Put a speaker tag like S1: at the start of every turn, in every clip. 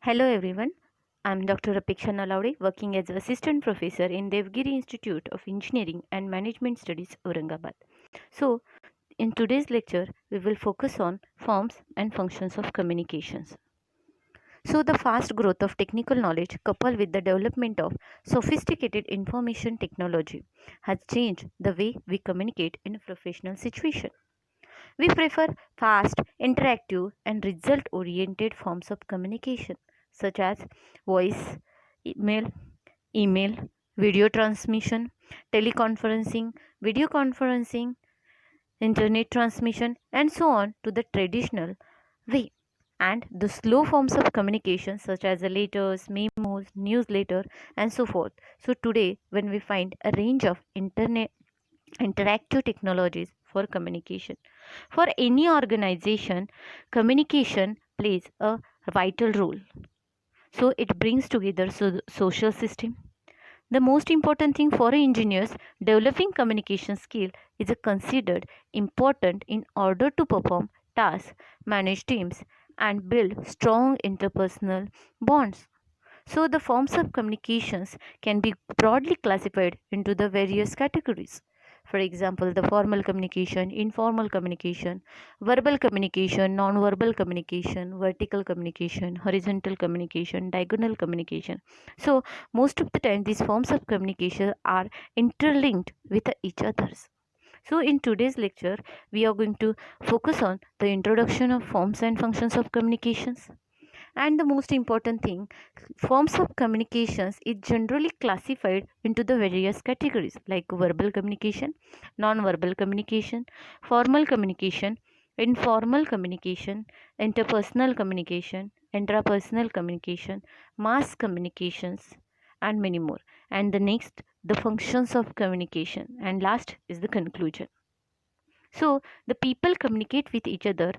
S1: Hello everyone, I'm Dr. Apeksha Nalawade, working as Assistant Professor in Devgiri Institute of Engineering and Management Studies, Aurangabad. So, in today's lecture, we will focus on forms and functions of communications. So, the fast growth of technical knowledge coupled with the development of sophisticated information technology has changed the way we communicate in a professional situation. We prefer fast, interactive, and result oriented forms of communication, such as voice, email, email, video transmission, teleconferencing, video conferencing, internet transmission, and so on to the traditional way. And the slow forms of communication, such as the letters, memos, newsletter, and so forth. So, today, when we find a range of internet interactive technologies for communication. For any organization, communication plays a vital role. So it brings together social system. The most important thing for engineers, developing communication skill is considered important in order to perform tasks, manage teams, and build strong interpersonal bonds. So the forms of communications can be broadly classified into the various categories. For example, the formal communication, informal communication, verbal communication, non-verbal communication, vertical communication, horizontal communication, diagonal communication. So most of the time these forms of communication are interlinked with each others. So in today's lecture, we are going to focus on the introduction of forms and functions of communications. And the most important thing, forms of communications is generally classified into the various categories like verbal communication, non-verbal communication, formal communication, informal communication, interpersonal communication, intrapersonal communication, mass communications, and many more. And the next, the functions of communication, and last is the conclusion. So the people communicate with each other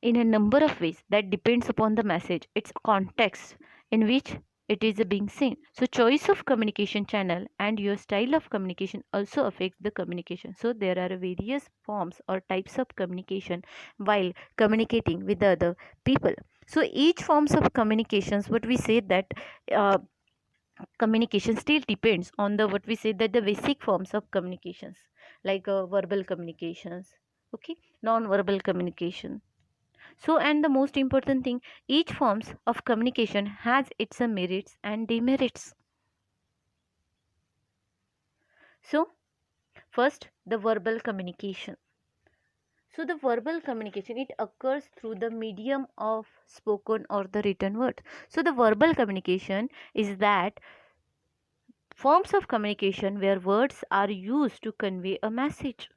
S1: in a number of ways that depends upon the message, its context in which it is being seen. So choice of communication channel and your style of communication also affects the communication. So there are various forms or types of communication while communicating with the other people. So each forms of communications, what we say that uh, communication still depends on the what we say that the basic forms of communications like verbal communications, okay, non-verbal communication. So, and the most important thing, each forms of communication has its merits and demerits. So, first, the verbal communication. So, the verbal communication, it occurs through the medium of spoken or the written word. So, the verbal communication is that forms of communication where words are used to convey a message.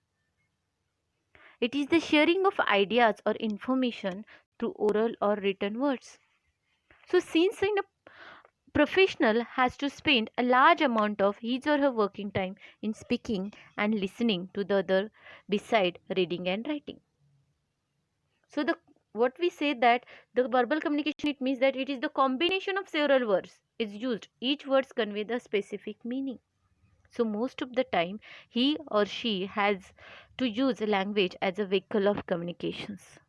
S1: It is the sharing of ideas or information through oral or written words. So, since in a professional has to spend a large amount of his or her working time in speaking and listening to the other beside reading and writing. So the what we say that the verbal communication, it means that it is the combination of several words is used. Each words convey the specific meaning. So most of the time he or she has to use a language as a vehicle of communications.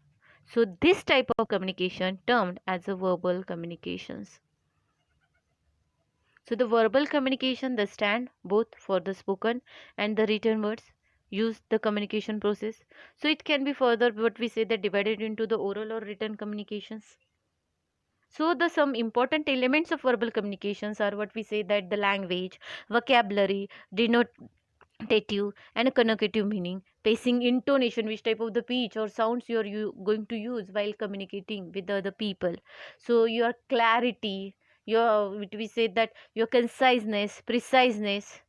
S1: So this type of communication termed as a verbal communications. So the verbal communication, the stand both for the spoken and the written words, use the communication process. So it can be further what we say that divided into the oral or written communications. So the some important elements of verbal communications are what we say that the language, vocabulary, denotative and connotative meaning, pacing, intonation, which type of the pitch or sounds you going to use while communicating with the other people. So your clarity, your we say that your conciseness, preciseness,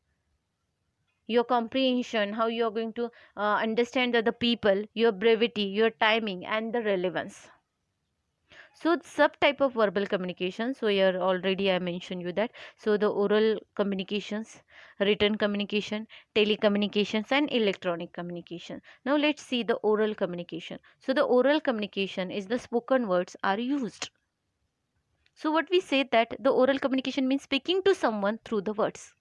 S1: your comprehension, how you are going to understand the other people, your brevity, your timing, and the relevance. So subtype of verbal communication, so here already I mentioned you that. So the oral communications, written communication, telecommunications, and electronic communication. Now let's see the oral communication. So the oral communication is the spoken words are used. So what we say that the oral communication means speaking to someone through the words.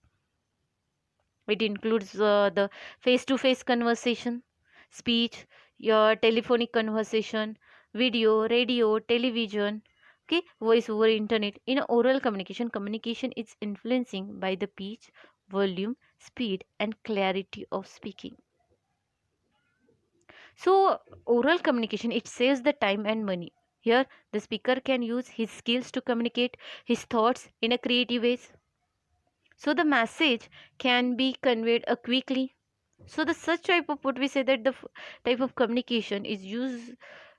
S1: It includes the face to face conversation, speech, your telephonic conversation, video, radio, television, Okay, voice over internet. In oral communication, communication is influencing by the pitch, volume, speed, and clarity of speaking. So, oral communication, it saves the time and money. Here, the speaker can use his skills to communicate his thoughts in a creative ways. So, the message can be conveyed quickly. So, the such type of what we say that the type of communication is used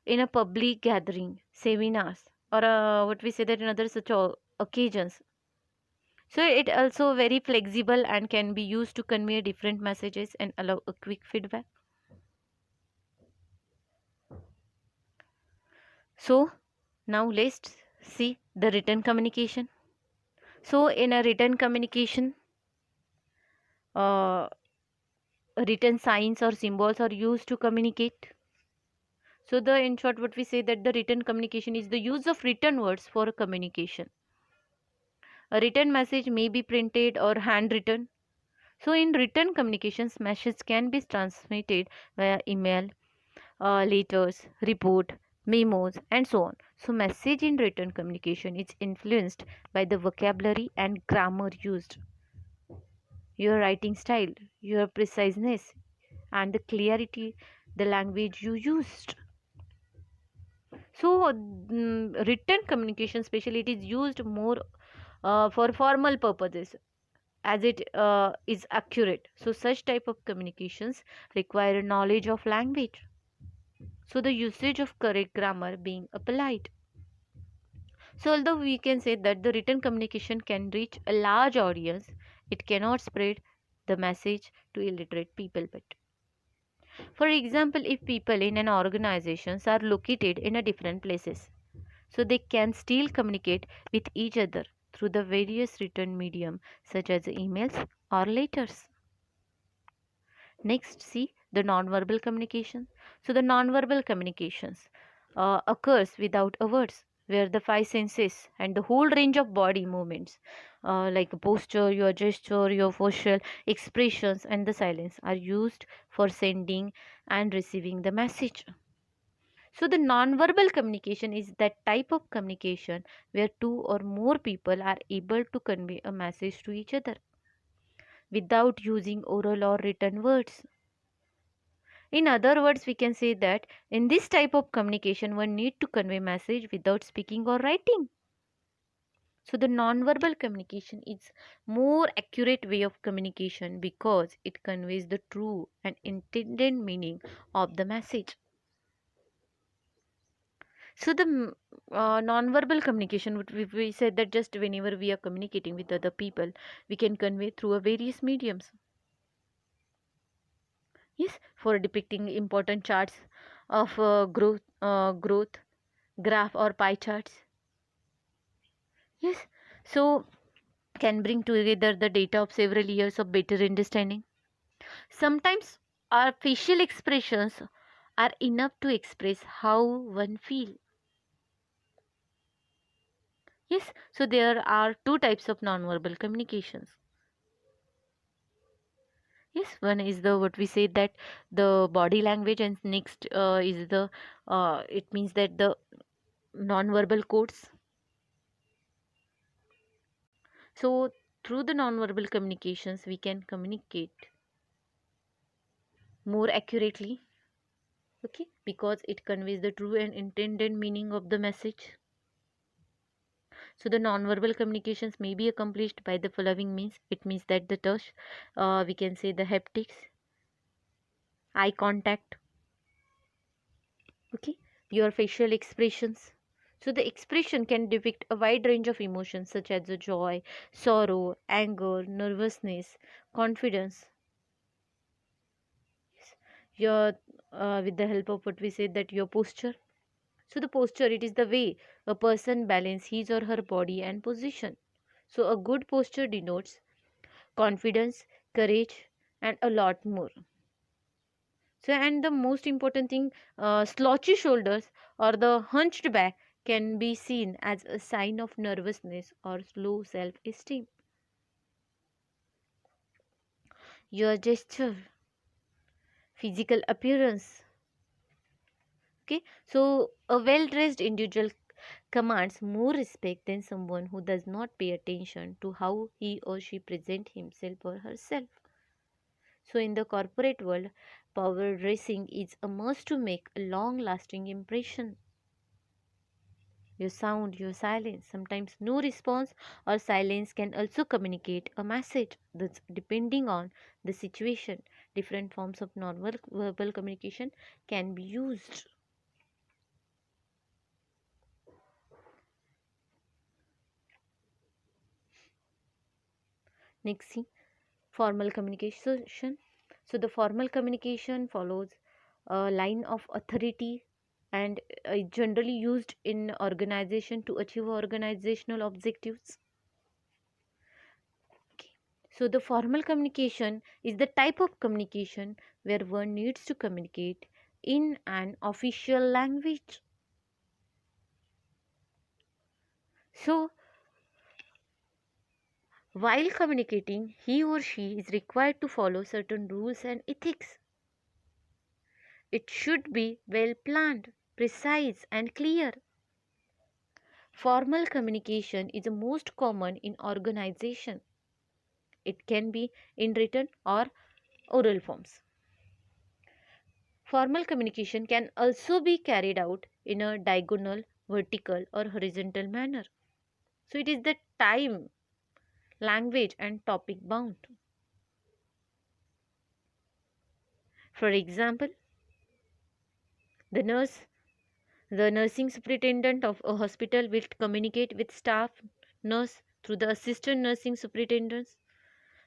S1: in a public gathering, seminars, or what we say that in other such occasions. So, it also very flexible and can be used to convey different messages and allow a quick feedback. So, now let's see the written communication. So, in a written communication, uh, written signs or symbols are used to communicate. So, the in short, what we say that the written communication is the use of written words for communication. A written message may be printed or handwritten. So, in written communications, messages can be transmitted via email, letters, report, memos, and so on. So, message in written communication is influenced by the vocabulary and grammar used, your writing style, your preciseness, and the clarity, the language you used. So, written communication, especially, it is used more for formal purposes as it is accurate. So, such type of communications require knowledge of language. So, the usage of correct grammar being applied. So, although we can say that the written communication can reach a large audience, it cannot spread the message to illiterate people. But for example, if people in an organizations are located in a different places, so they can still communicate with each other through the various written medium such as emails or letters. Next, see the nonverbal communication. So, the nonverbal communications occurs without a words, where the five senses and the whole range of body movements, like posture, your gesture, your facial expressions, and the silence, are used for sending and receiving the message. So, the nonverbal communication is that type of communication where two or more people are able to convey a message to each other without using oral or written words. In other words, we can say that in this type of communication, one need to convey message without speaking or writing. So the nonverbal communication is more accurate way of communication because it conveys the true and intended meaning of the message. So the non-verbal communication, we said that just whenever we are communicating with other people, we can convey through a various mediums. Yes, for depicting important charts of growth, graph or pie charts. Yes, so can bring together the data of several years of better understanding. Sometimes our facial expressions are enough to express how one feels. Yes, so there are two types of nonverbal communications. Yes, one is the what we say that the body language, and next is the it means that the nonverbal codes. So through the nonverbal communications, we can communicate more accurately. Okay, because it conveys the true and intended meaning of the message. So the nonverbal communications may be accomplished by the following means. It means that the touch, we can say the haptics, eye contact, okay, your facial expressions. So the expression can depict a wide range of emotions such as the joy, sorrow, anger, nervousness, confidence. Your with the help of what we say that your posture. So the posture, it is the way a person balance his or her body and position. So a good posture denotes confidence, courage, and a lot more. So, and the most important thing, slouchy shoulders or the hunched back can be seen as a sign of nervousness or low self esteem. Your gesture, physical appearance. Okay, so a well dressed individual commands more respect than someone who does not pay attention to how he or she presents himself or herself. So, in the corporate world, power dressing is a must to make a long lasting impression. Your sound, your silence, sometimes no response or silence can also communicate a message. That's depending on the situation. Different forms of normal verbal communication can be used. Next, see formal communication. So, the formal communication follows a line of authority and is generally used in organization to achieve organizational objectives. Okay. So, the formal communication is the type of communication where one needs to communicate in an official language. So, while communicating, he or she is required to follow certain rules and ethics. It should be well planned, precise, and clear. Formal communication is the most common in organization. It can be in written or oral forms. Formal communication can also be carried out in a diagonal, vertical, or horizontal manner. So it is the time, language, and topic bound. For example, the nurse, the nursing superintendent of a hospital will communicate with staff nurse through the assistant nursing superintendents,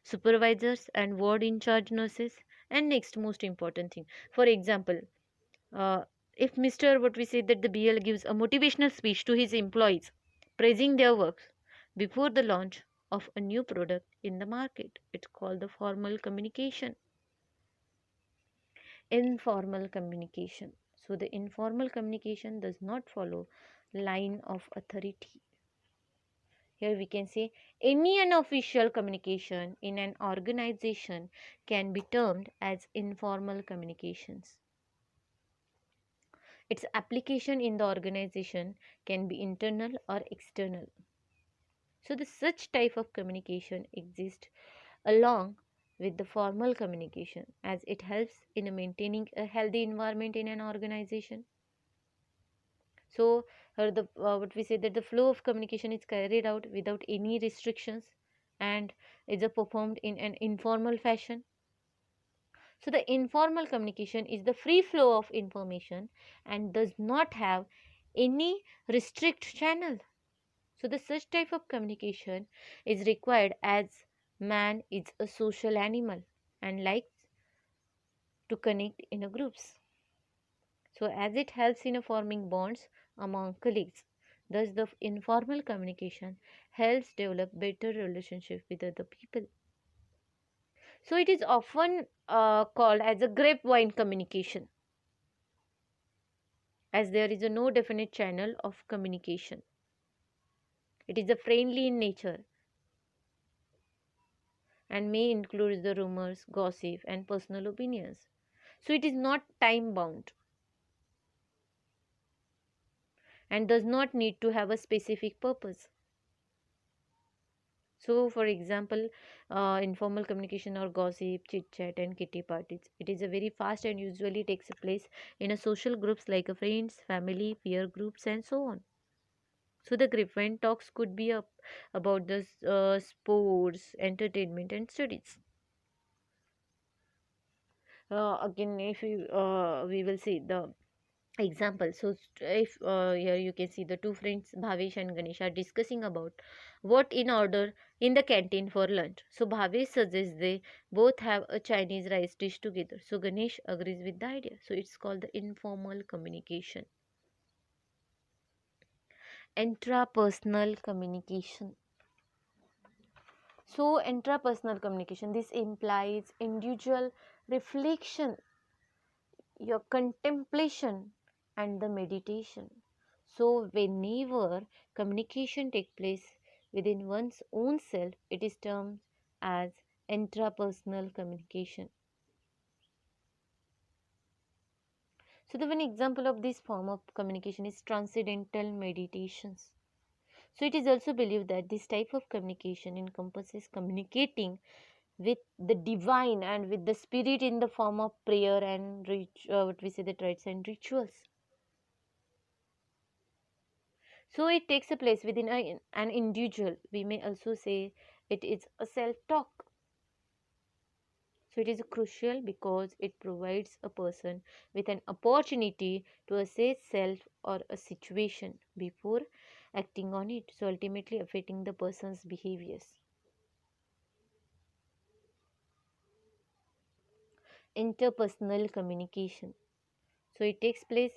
S1: supervisors, and ward in charge nurses. And next, most important thing, for example, uh, if Mr. what we say that the BL gives a motivational speech to his employees praising their works before the launch of a new product in the market, it's called the formal communication. Informal communication, so the informal communication does not follow line of authority. Here we can say any unofficial communication in an organization can be termed as informal communications. Its application in the organization can be internal or external. So the such type of communication exists along with the formal communication as it helps in maintaining a healthy environment in an organization. So what we say that the flow of communication is carried out without any restrictions and is performed in an informal fashion. So the informal communication is the free flow of information and does not have any restrict channel. So the such type of communication is required as man is a social animal and likes to connect in a groups. So as it helps in forming bonds among colleagues, thus the informal communication helps develop better relationship with other people. So it is often called as a grapevine communication as there is no definite channel of communication. It is a friendly in nature and may include the rumors, gossip, and personal opinions. So it is not time bound and does not need to have a specific purpose. So, for example, informal communication or gossip, chit chat, and kitty parties. It is a very fast and usually takes place in a social groups like a friends, family, peer groups, and so on. So the grapevine talks could be up about the sports, entertainment, and studies. Again, if we will see the example. So if here you can see the two friends Bhavesh and Ganesh are discussing about what in order in the canteen for lunch. So Bhavesh suggests they both have a Chinese rice dish together. So Ganesh agrees with the idea. So it's called the informal communication. Intrapersonal communication. So intrapersonal communication, this implies individual reflection, your contemplation, and the meditation. So whenever communication takes place within one's own self, it is termed as intrapersonal communication. So the one example of this form of communication is transcendental meditations. So it is also believed that this type of communication encompasses communicating with the divine and with the spirit in the form of prayer and what we say the rites and rituals. So it takes a place within an individual. We may also say it is a self-talk. So it is crucial because it provides a person with an opportunity to assess self or a situation before acting on it. So ultimately affecting the person's behaviors. Interpersonal communication. So it takes place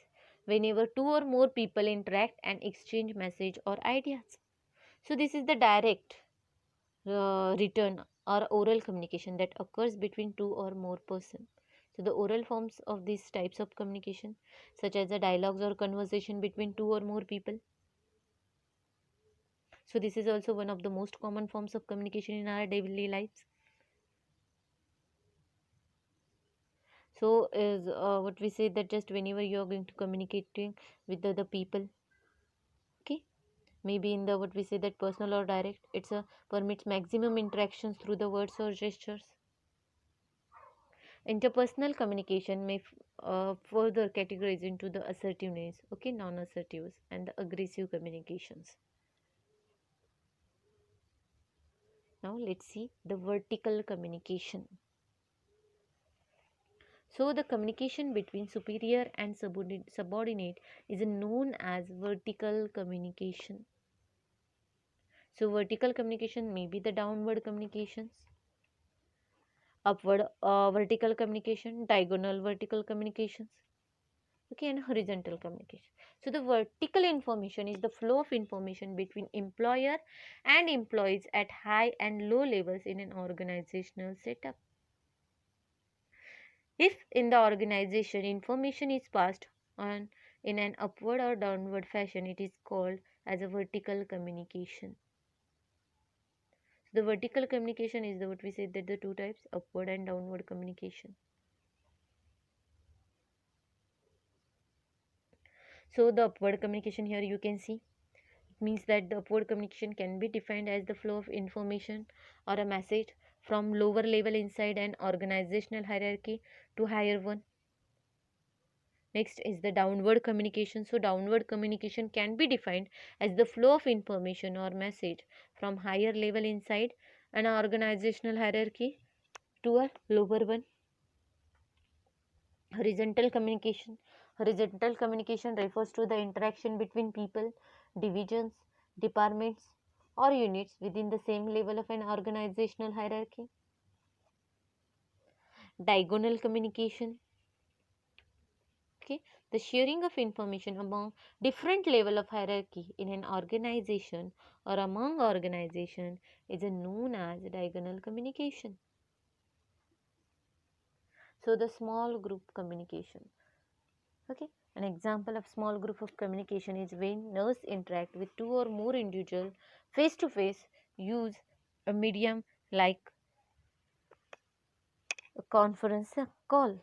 S1: whenever two or more people interact and exchange message or ideas. So this is the direct written or oral communication that occurs between two or more persons. So the oral forms of these types of communication, such as the dialogues or conversation between two or more people. So this is also one of the most common forms of communication in our daily lives. So is what we say that just whenever you are going to communicating with the other people, okay, maybe in the what we say that personal or direct, it's a permits maximum interactions through the words or gestures. Interpersonal communication may further categorize into the assertiveness, okay, non-assertives, and the aggressive communications. Now let's see the vertical communication. So the communication between superior and subordinate is known as vertical communication. So vertical communication may be the downward communications, upward vertical communication, diagonal vertical communications, okay, and horizontal communication. So the vertical information is the flow of information between employer and employees at high and low levels in an organizational setup. If in the organization information is passed on in an upward or downward fashion, it is called as a vertical communication. So the vertical communication is the what we say that the two types, upward and downward communication. So the upward communication here you can see means that the upward communication can be defined as the flow of information or a message from lower level inside an organizational hierarchy to higher one. Next is the downward communication. So downward communication can be defined as the flow of information or message from higher level inside an organizational hierarchy to a lower one. Horizontal communication. Horizontal communication refers to the interaction between people, divisions, departments, or units within the same level of an organizational hierarchy. Diagonal communication. Okay, the sharing of information among different level of hierarchy in an organization or among organization is known as diagonal communication. So the small group communication. Okay, an example of small group of communication is when nurse interact with two or more individuals face to face, use a medium like a conference call.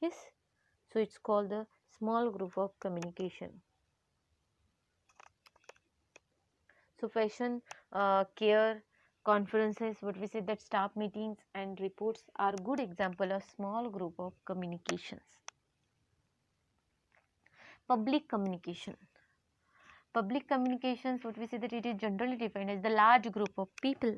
S1: Yes, so it's called the small group of communication. So fashion, care, conferences, what we say that staff meetings and reports are good example of small group of communications. Public communication. Public communications, what we say that it is generally defined as the large group of people.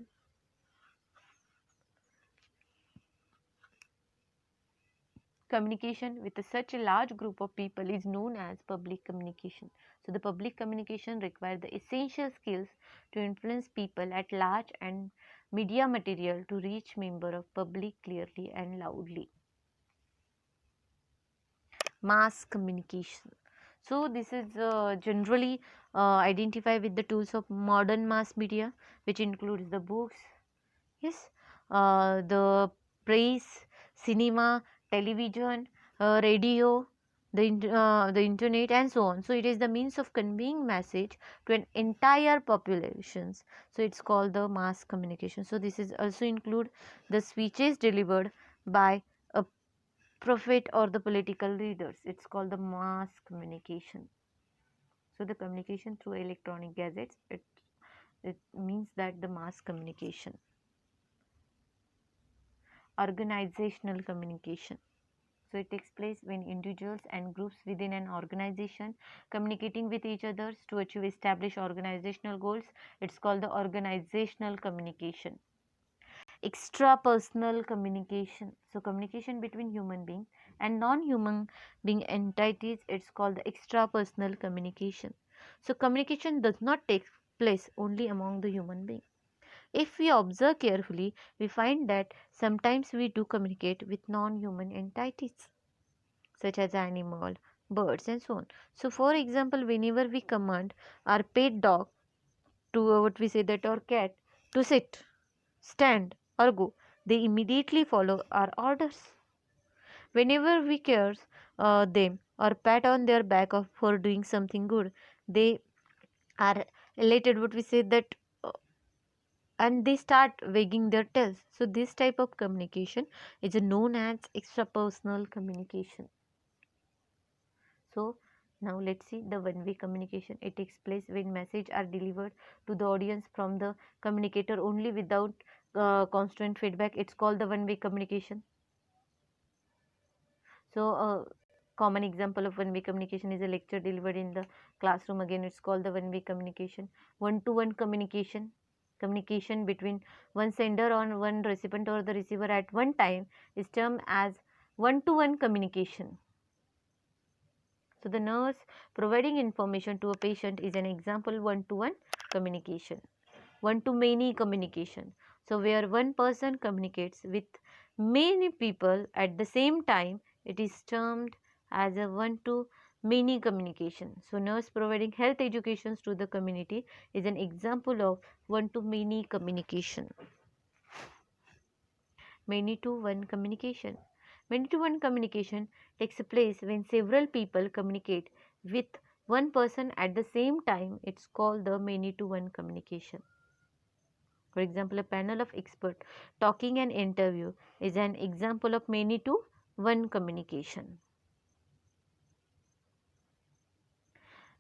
S1: Communication with such a large group of people is known as public communication. So the public communication requires the essential skills to influence people at large and media material to reach member of public clearly and loudly. Mass communication. So this is generally identified with the tools of modern mass media, which includes the books, yes, the press, cinema, television, radio, the internet, and so on. So it is the means of conveying message to an entire populations. So it's called the mass communication. So this is also include the speeches delivered by a prophet or the political leaders. It's called the mass communication. So the communication through electronic gadgets, it means that the mass communication. Organizational communication. So it takes place when individuals and groups within an organization communicating with each other to achieve established organizational goals. It's called the organizational communication. Extrapersonal communication. So communication between human being and non-human being entities, it's called the extrapersonal communication. So communication does not take place only among the human being. If we observe carefully, we find that sometimes we do communicate with non-human entities such as animal, birds and so on. So for example, whenever we command our pet dog to what we say that, or cat, to sit, stand or go, they immediately follow our orders. Whenever we care them or pat on their back for doing something good, they are elated, what we say that, uh, and they start wagging their tails. So this type of communication is known as extrapersonal communication. So now let's see the one-way communication. It takes place when messages are delivered to the audience from the communicator only without constant feedback. It's called the one-way communication. So a common example of one-way communication is a lecture delivered in the classroom. Again, it's called the one-way communication. One-to-one communication. Communication between one sender or one recipient or the receiver at one time is termed as one-to-one communication. So the nurse providing information to a patient is an example one-to-one communication. One-to-many communication. So where one person communicates with many people at the same time, it is termed as a one-to-many communication. So nurse providing health educations to the community is an example of one-to-many communication. Many-to-one communication. Many-to-one communication takes place when several people communicate with one person at the same time. It's called the many-to-one communication. For example, a panel of experts talking an interview is an example of many-to-one communication.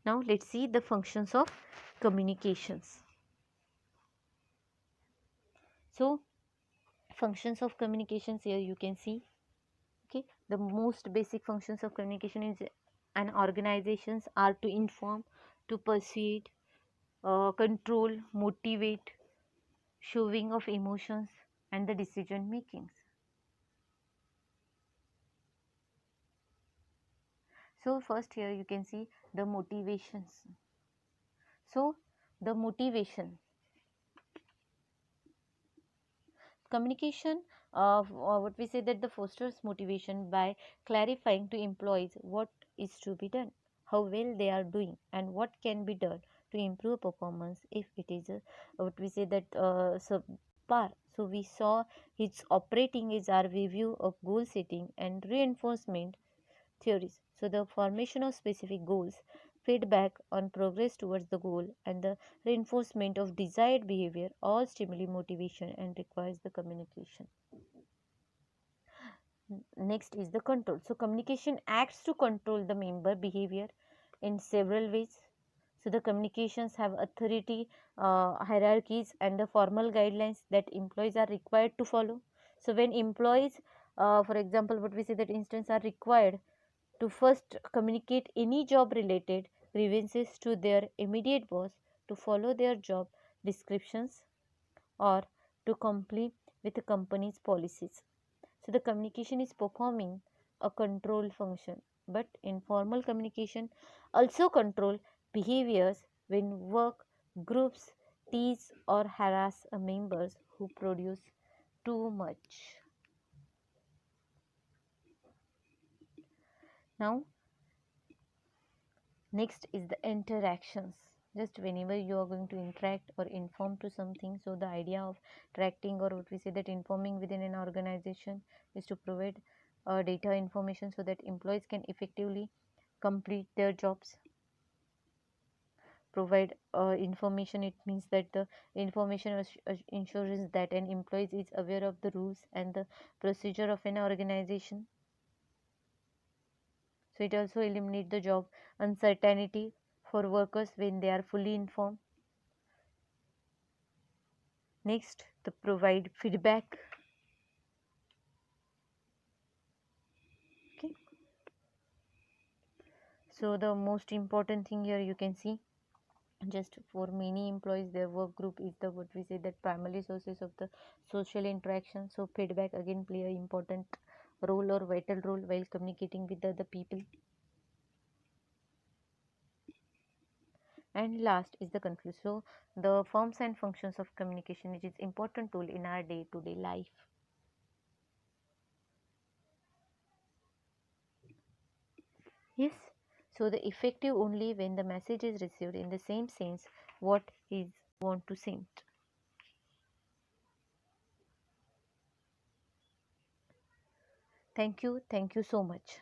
S1: Now let's see the functions of communications. So functions of communications, here you can see, okay, the most basic functions of communication is an organizations are to inform, to persuade, control, motivate, showing of emotions and the decision makings. So first here you can see the motivations. So the motivation, communication of what we say that the fosters motivation by clarifying to employees what is to be done, how well they are doing and what can be done to improve performance if it is what we say that subpar. So we saw its operating is our review of goal setting and reinforcement theories. So the formation of specific goals, feedback on progress towards the goal, and the reinforcement of desired behavior all stimulate motivation and requires the communication. Next is the control. So communication acts to control the member behavior in several ways. So the communications have authority, hierarchies and the formal guidelines that employees are required to follow. So when employees, for example, what we say that instance are required to first communicate any job related grievances to their immediate boss, to follow their job descriptions or to comply with the company's policies. So the communication is performing a control function, but informal communication also control behaviors when work groups tease or harass members who produce too much. Now next is the interactions. Just whenever you are going to interact or inform to something, so the idea of interacting or what we say that informing within an organization is to provide data information so that employees can effectively complete their jobs. Provide information, it means that the information ensures that an employee is aware of the rules and the procedure of an organization. So it also eliminates the job uncertainty for workers when they are fully informed. Next, the provide feedback. Okay. So the most important thing here you can see, just for many employees their work group is the what we say that primary sources of the social interaction. So feedback again play an important role or vital role while communicating with the other people. And last is the conclusion. So the forms and functions of communication, it is important tool in our day to day life. Yes. So the effective only when the message is received in the same sense what is want to send. Thank you so much.